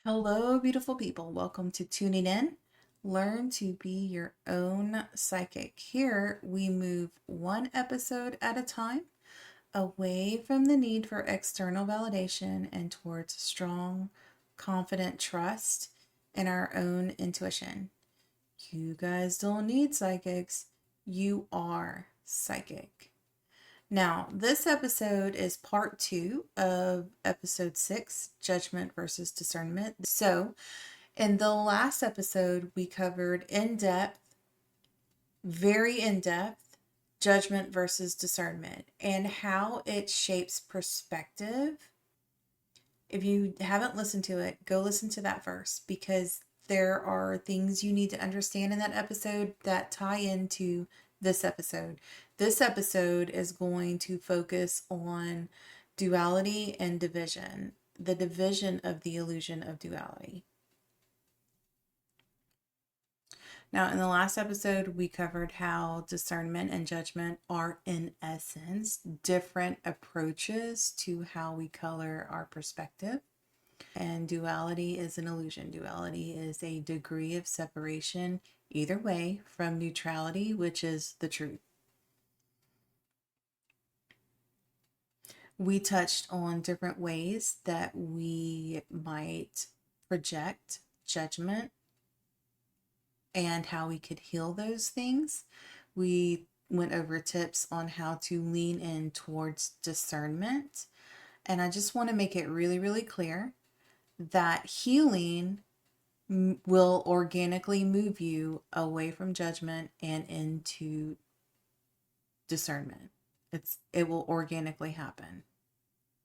Hello, beautiful people. Welcome to Tuning In. Learn to be your own psychic. Here, we move one episode at a time away from the need for external validation and towards strong, confident trust in our own intuition. You guys don't need psychics, you are psychic. Now, this episode is part 2 of episode 6, Judgment versus Discernment. So, in the last episode, we covered in depth, very in depth, judgment versus discernment and how it shapes perspective. If you haven't listened to it, go listen to that first because there are things you need to understand in that episode that tie into this episode. This episode is going to focus on duality and division, the division of the illusion of duality. Now, in the last episode, we covered how discernment and judgment are, in essence, different approaches to how we color our perspective. And duality is an illusion. Duality is a degree of separation, either way, from neutrality, which is the truth. We touched on different ways that we might project judgment and how we could heal those things. We went over tips on how to lean in towards discernment. And I just want to make it really, really clear that healing will organically move you away from judgment and into discernment. It will organically happen.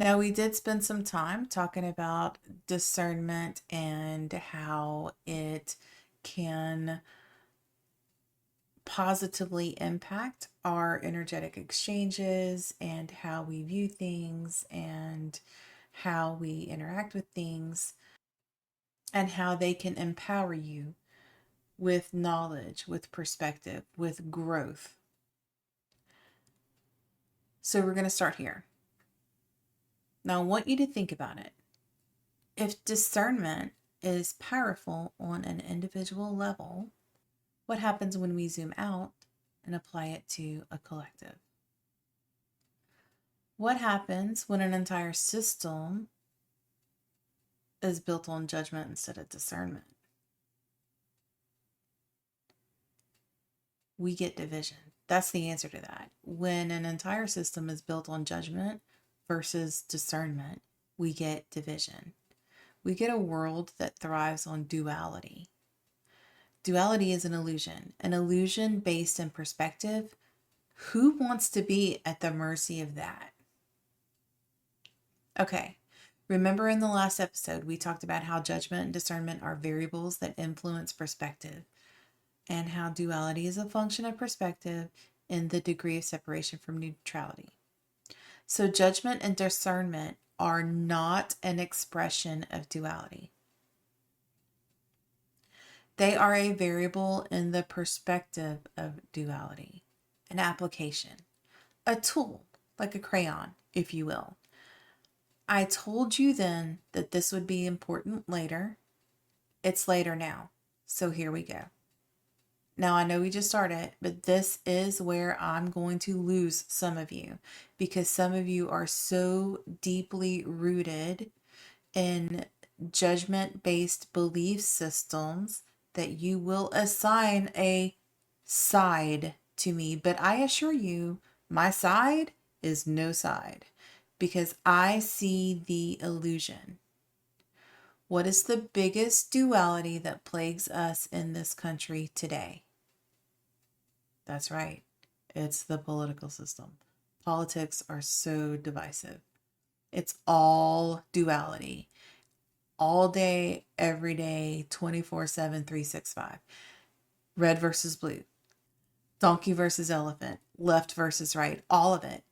Now, we did spend some time talking about discernment and how it can positively impact our energetic exchanges and how we view things and how we interact with things and how they can empower you with knowledge, with perspective, with growth. So we're going to start here. Now, I want you to think about it. If discernment is powerful on an individual level, what happens when we zoom out and apply it to a collective? What happens when an entire system is built on judgment instead of discernment? We get division. That's the answer to that. When an entire system is built on judgment versus discernment, we get division. We get a world that thrives on duality. Duality is an illusion based in perspective. Who wants to be at the mercy of that? Okay, remember in the last episode, we talked about how judgment and discernment are variables that influence perspective, and how duality is a function of perspective in the degree of separation from neutrality. So, judgment and discernment are not an expression of duality. They are a variable in the perspective of duality, an application, a tool, like a crayon, if you will. I told you then that this would be important later. It's later now. So here we go. Now, I know we just started, but this is where I'm going to lose some of you because some of you are so deeply rooted in judgment-based belief systems that you will assign a side to me. But I assure you, my side is no side because I see the illusion. What is the biggest duality that plagues us in this country today? That's right. It's the political system. Politics are so divisive. It's all duality. All day, every day, 24/7, 365. Red versus blue. Donkey versus elephant. Left versus right. All of it.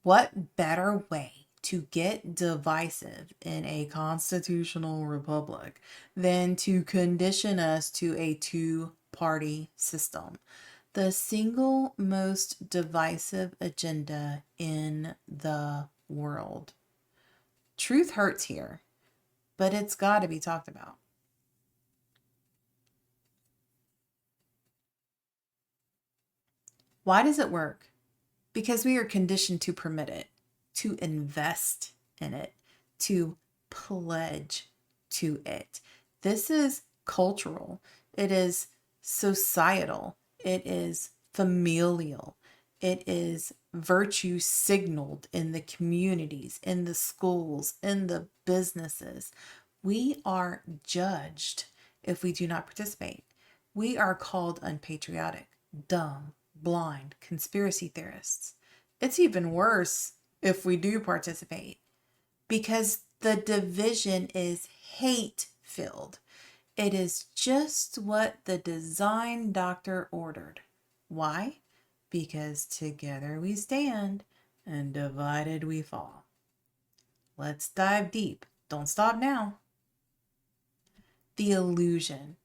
What better way to get divisive in a constitutional republic than to condition us to a two-party system? The single most divisive agenda in the world. Truth hurts here, but it's got to be talked about. Why does it work? Because we are conditioned to permit it, to invest in it, to pledge to it. This is cultural, it is societal, it is familial, it is virtue signaled in the communities, in the schools, in the businesses. We are judged if we do not participate. We are called unpatriotic, dumb, blind, conspiracy theorists. It's even worse if we do participate because the division is hate filled. It is just what the design doctor ordered. Why? Because together we stand and divided we fall. Let's dive deep. Don't stop now. The illusion.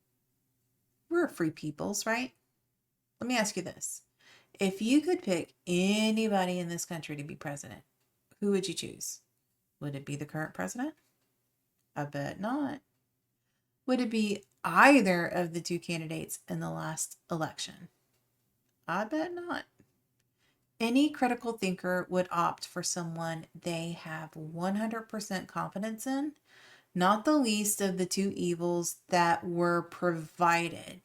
We're free peoples, right? Let me ask you this. If you could pick anybody in this country to be president, who would you choose? Would it be the current president? I bet not. Would it be either of the two candidates in the last election? I bet not. Any critical thinker would opt for someone they have 100% confidence in, not the least of the two evils that were provided.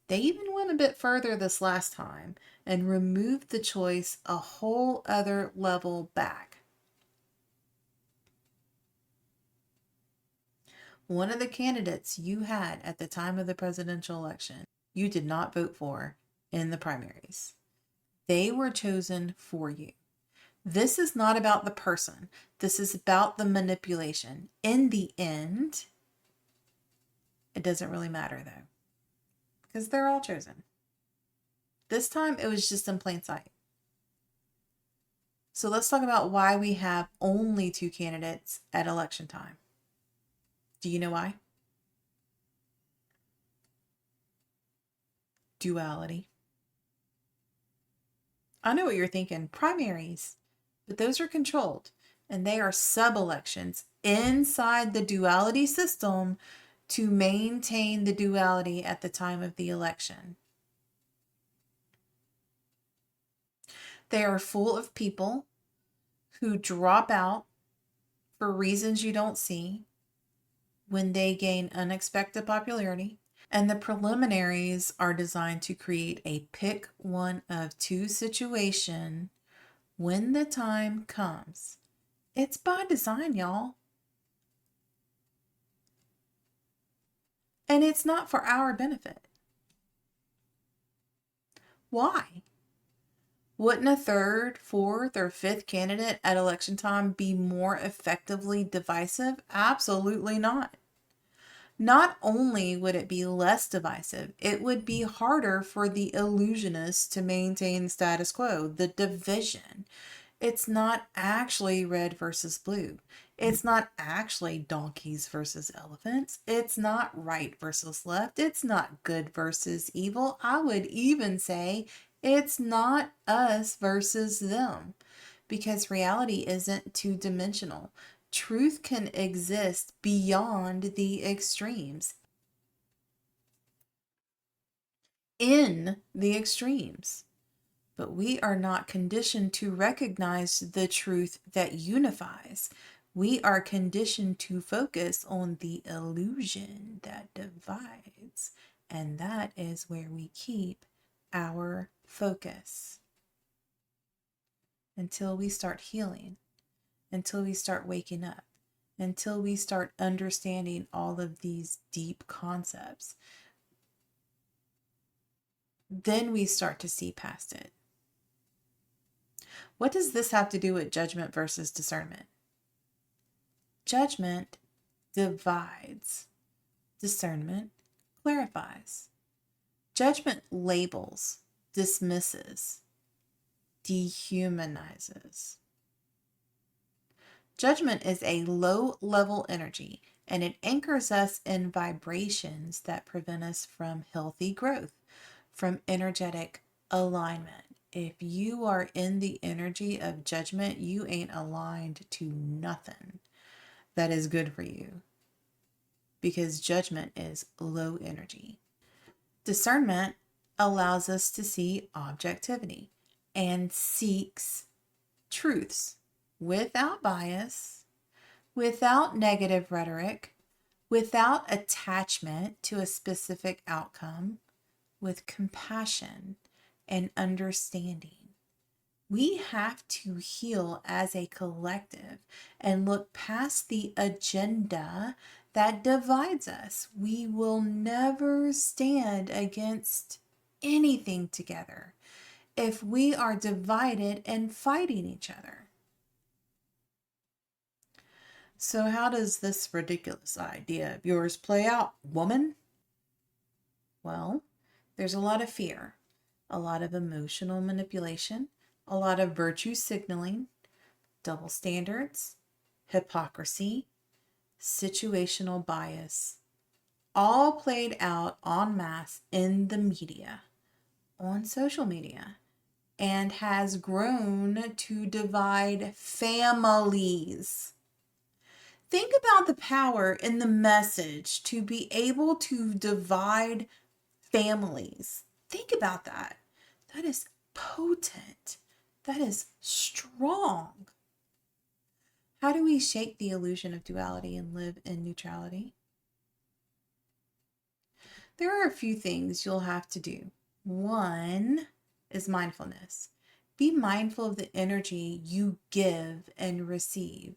They even went a bit further this last time and removed the choice a whole other level back. One of the candidates you had at the time of the presidential election, you did not vote for in the primaries. They were chosen for you. This is not about the person. This is about the manipulation. In the end, it doesn't really matter though, because they're all chosen. This time it was just in plain sight. So let's talk about why we have only two candidates at election time. Do you know why? Duality. I know what you're thinking, primaries, but those are controlled and they are sub-elections inside the duality system to maintain the duality at the time of the election. They are full of people who drop out for reasons you don't see when they gain unexpected popularity. And the preliminaries are designed to create a pick one of two situation when the time comes. It's by design, y'all. And it's not for our benefit. Why? Wouldn't a third, fourth, or fifth candidate at election time be more effectively divisive? Absolutely not. Not only would it be less divisive, it would be harder for the illusionists to maintain status quo, the division. It's not actually red versus blue. It's not actually donkeys versus elephants. It's not right versus left. It's not good versus evil. I would even say it's not us versus them, because reality isn't two-dimensional. Truth can exist beyond the extremes, in the extremes. But we are not conditioned to recognize the truth that unifies. We are conditioned to focus on the illusion that divides. And that is where we keep our focus until we start healing, until we start waking up, until we start understanding all of these deep concepts. Then we start to see past it. What does this have to do with judgment versus discernment? Judgment divides. Discernment clarifies. Judgment labels, dismisses, dehumanizes. Judgment is a low-level energy, and it anchors us in vibrations that prevent us from healthy growth, from energetic alignment. If you are in the energy of judgment, you ain't aligned to nothing. that is good for you, because judgment is low energy. Discernment allows us to see objectivity and seeks truths without bias, without negative rhetoric, without attachment to a specific outcome, with compassion and understanding. We have to heal as a collective and look past the agenda that divides us. We will never stand against anything together if we are divided and fighting each other. So, how does this ridiculous idea of yours play out, woman? Well, there's a lot of fear, a lot of emotional manipulation, a lot of virtue signaling, double standards, hypocrisy, situational bias, all played out en masse in the media, on social media, and has grown to divide families. Think about the power in the message to be able to divide families. Think about that. That is potent. That is strong. How do we shake the illusion of duality and live in neutrality? There are a few things you'll have to do. One is mindfulness. Be mindful of the energy you give and receive.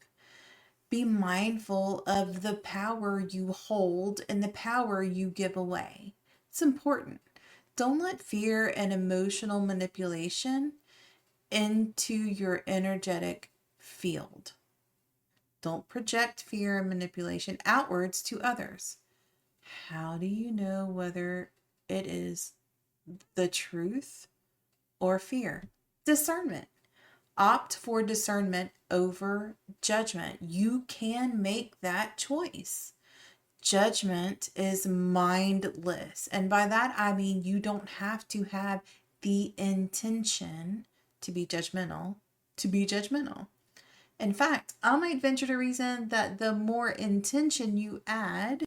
Be mindful of the power you hold and the power you give away. It's important. Don't let fear and emotional manipulation into your energetic field. Don't project fear and manipulation outwards to others. How do you know whether it is the truth or fear? Discernment. Opt for discernment over judgment. You can make that choice. Judgment is mindless. And by that, I mean you don't have to have the intention to be judgmental to be judgmental. In fact, I might venture to reason that the more intention you add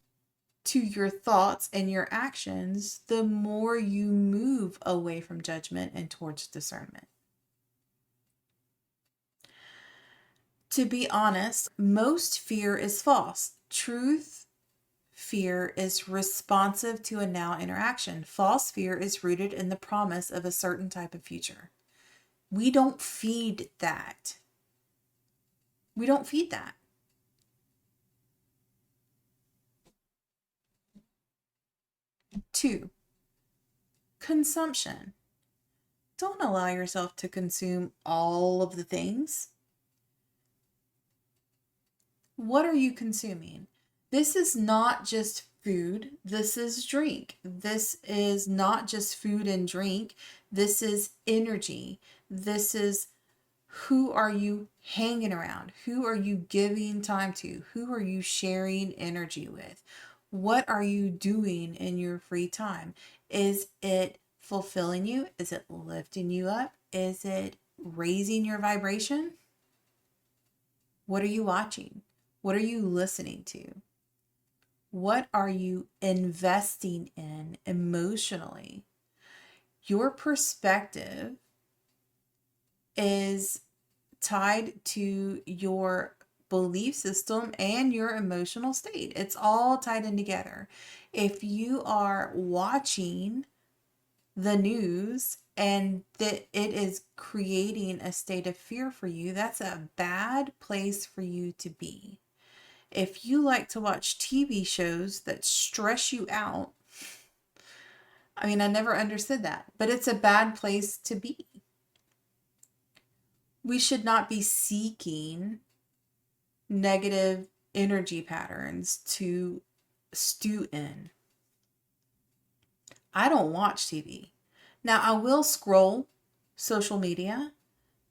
to your thoughts and your actions, the more you move away from judgment and towards discernment. To be honest, most fear is false. Truth fear is responsive to a now interaction. False fear is rooted in the promise of a certain type of future. We don't feed that. We don't feed that. Two, consumption. Don't allow yourself to consume all of the things. What are you consuming? This is not just food. This is drink. This is not just food and drink. This is energy. This is who are you hanging around? Who are you giving time to? Who are you sharing energy with? What are you doing in your free time? Is it fulfilling you? Is it lifting you up? Is it raising your vibration? What are you watching? What are you listening to? What are you investing in emotionally? Your perspective is tied to your belief system and your emotional state. It's all tied in together. If you are watching the news and that it is creating a state of fear for you, that's a bad place for you to be. If you like to watch TV shows that stress you out, I never understood that, but it's a bad place to be. We should not be seeking negative energy patterns to stew in. I don't watch TV. Now, I will scroll social media,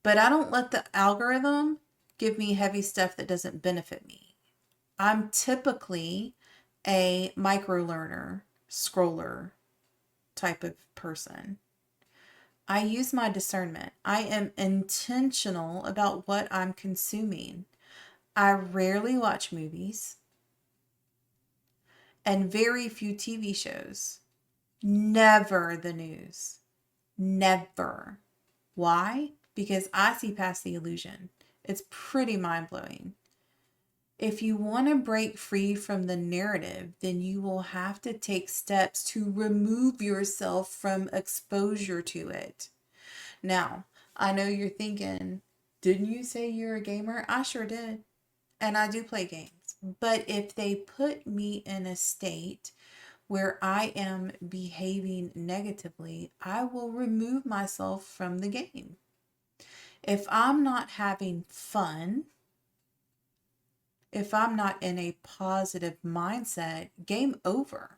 but I don't let the algorithm give me heavy stuff that doesn't benefit me. I'm typically a micro learner, scroller type of person. I use my discernment. I am intentional about what I'm consuming. I rarely watch movies and very few TV shows. Never the news. Never. Why? Because I see past the illusion. It's pretty mind blowing. If you want to break free from the narrative, then you will have to take steps to remove yourself from exposure to it. Now, I know you're thinking, didn't you say you're a gamer? I sure did. And I do play games. But if they put me in a state where I am behaving negatively, I will remove myself from the game. If I'm not having fun, if I'm not in a positive mindset, game over.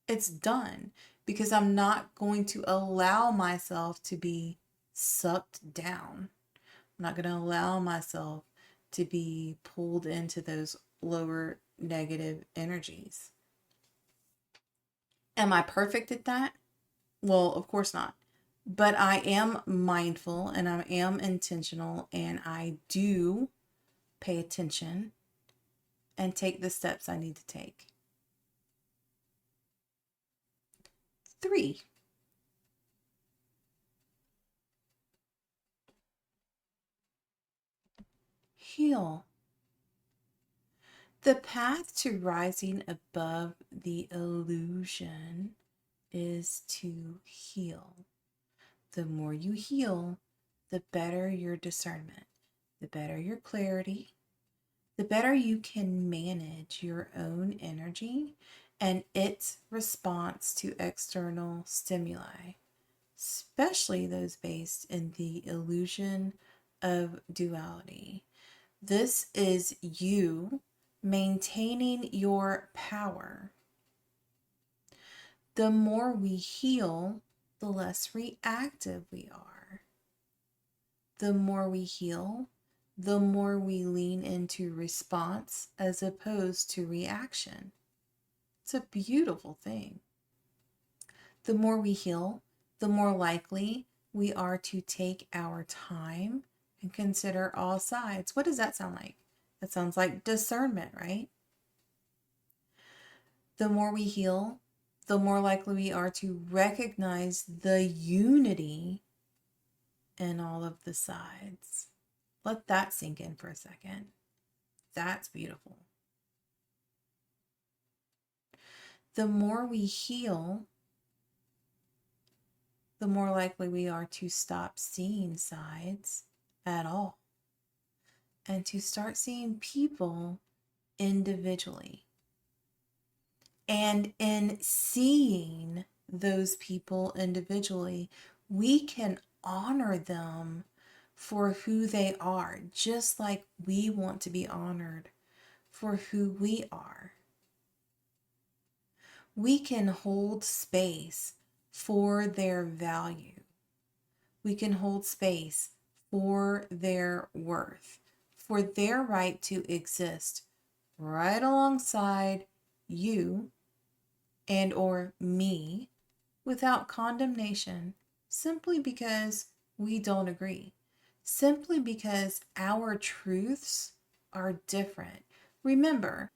It's done because I'm not going to allow myself to be sucked down. I'm not going to allow myself to be pulled into those lower negative energies. Am I perfect at that? Well, of course not. But I am mindful and I am intentional and I do pay attention and take the steps I need to take. 3, heal. The path to rising above the illusion is to heal. The more you heal, the better your discernment, the better your clarity, the better you can manage your own energy and its response to external stimuli, especially those based in the illusion of duality. This is you maintaining your power. The more we heal, the less reactive we are. The more we heal, the more we lean into response as opposed to reaction. It's a beautiful thing. The more we heal, the more likely we are to take our time and consider all sides. What does that sound like? That sounds like discernment, right? The more we heal, the more likely we are to recognize the unity in all of the sides. Let that sink in for a second. That's beautiful. The more we heal, the more likely we are to stop seeing sides at all and to start seeing people individually. And in seeing those people individually, we can honor them for who they are, just like we want to be honored for who we are. We can hold space for their value. We can hold space for their worth, for their right to exist right alongside you and or me without condemnation, simply because we don't agree, simply because our truths are different. Remember,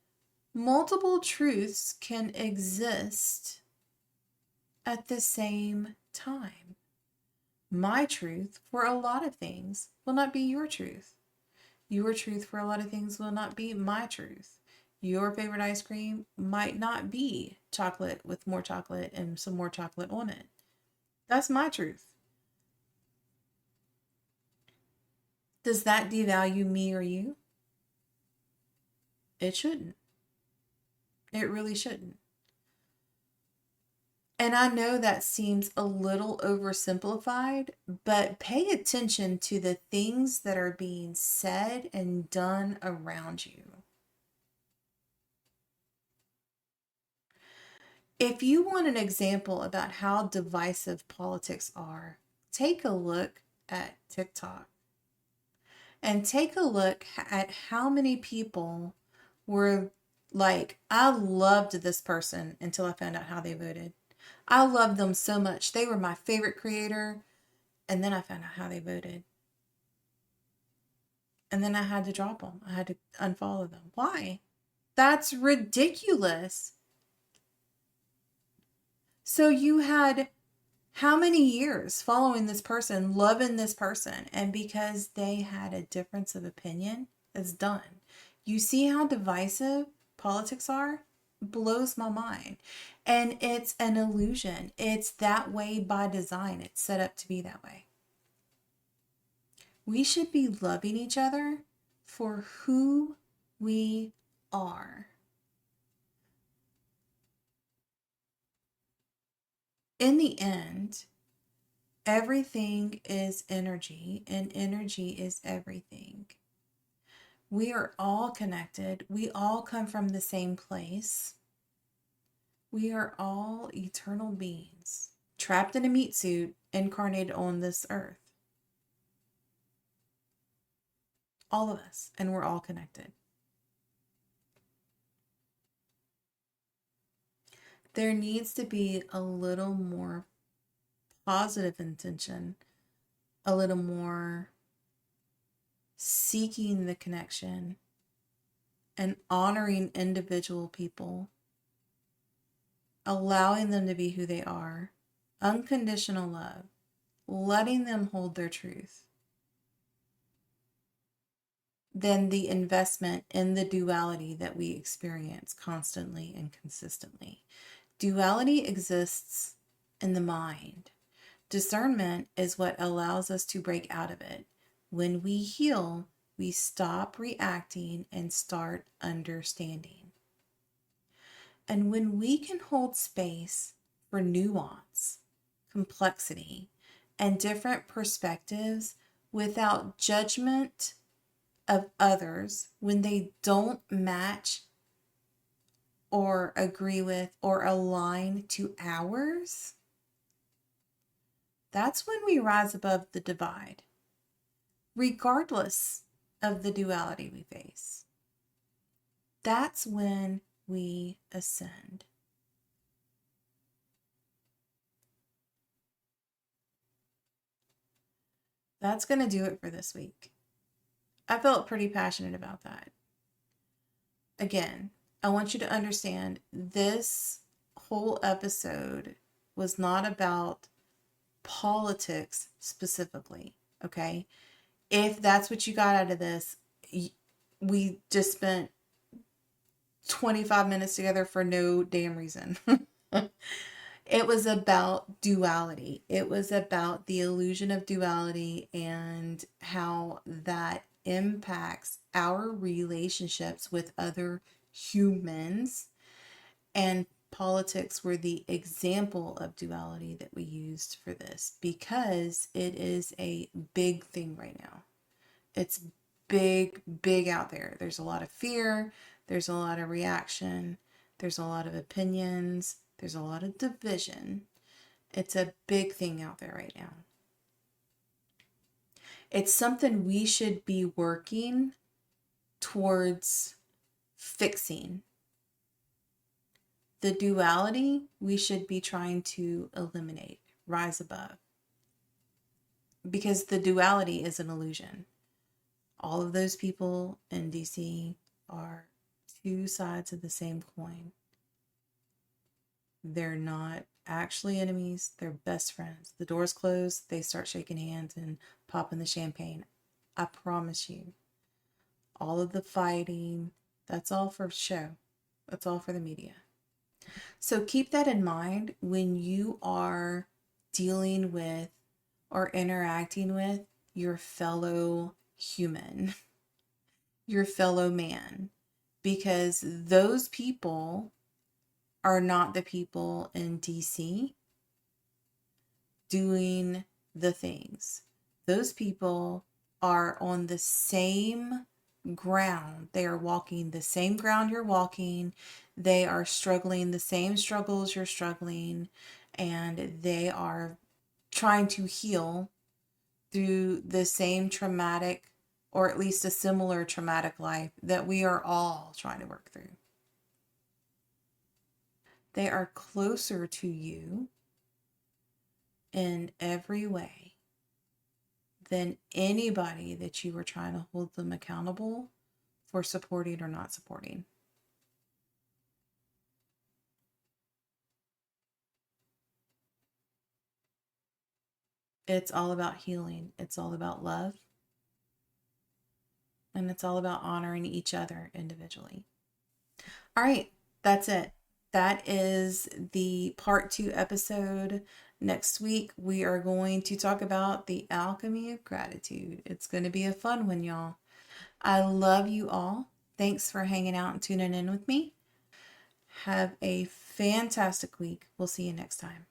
multiple truths can exist at the same time. My truth for a lot of things will not be your truth. Your truth for a lot of things will not be my truth. Your favorite ice cream might not be chocolate with more chocolate and some more chocolate on it. That's my truth. Does that devalue me or you? It shouldn't. It really shouldn't. And I know that seems a little oversimplified, but pay attention to the things that are being said and done around you. If you want an example about how divisive politics are, take a look at TikTok and take a look at how many people were like, I loved this person until I found out how they voted. I loved them so much. They were my favorite creator. And then I found out how they voted. And then I had to drop them. I had to unfollow them. Why? That's ridiculous. So you had how many years following this person, loving this person, and because they had a difference of opinion, it's done. You see how divisive politics are? Blows my mind. And it's an illusion. It's that way by design. It's set up to be that way. We should be loving each other for who we are. In the end, everything is energy, and energy is everything. We are all connected. We all come from the same place. We are all eternal beings, trapped in a meat suit, incarnated on this earth. All of us, and we're all connected. There needs to be a little more positive intention, a little more seeking the connection and honoring individual people, allowing them to be who they are, unconditional love, letting them hold their truth, than the investment in the duality that we experience constantly and consistently. Duality exists in the mind. Discernment is what allows us to break out of it. When we heal, we stop reacting and start understanding. And when we can hold space for nuance, complexity, and different perspectives without judgment of others when they don't match or agree with or align to ours, that's when we rise above the divide, regardless of the duality we face. That's when we ascend. That's going to do it for this week. I felt pretty passionate about that. Again, I want you to understand this whole episode was not about politics specifically, okay? If that's what you got out of this, we just spent 25 minutes together for no damn reason. It was about duality. It was about the illusion of duality and how that impacts our relationships with other humans. And politics were the example of duality that we used for this because it is a big thing right now. It's big, big out there. There's a lot of fear. There's a lot of reaction. There's a lot of opinions. There's a lot of division. It's a big thing out there right now. It's something we should be working towards fixing. The duality we should be trying to eliminate, rise above. Because the duality is an illusion. All of those people in DC are two sides of the same coin. They're not actually enemies, they're best friends. The doors close, they start shaking hands and popping the champagne. I promise you. All of the fighting, that's all for show. That's all for the media. So keep that in mind when you are dealing with or interacting with your fellow human, your fellow man, because those people are not the people in DC doing the things. Those people are on the same ground. They are walking the same ground you're walking. They are struggling the same struggles you're struggling. And they are trying to heal through the same traumatic, or at least a similar traumatic life that we are all trying to work through. They are closer to you in every way than anybody that you were trying to hold them accountable for supporting or not supporting. It's all about healing. It's all about love. And it's all about honoring each other individually. All right, that's it. That is the part 2 episode. Next week, we are going to talk about the alchemy of gratitude. It's going to be a fun one, y'all. I love you all. Thanks for hanging out and tuning in with me. Have a fantastic week. We'll see you next time.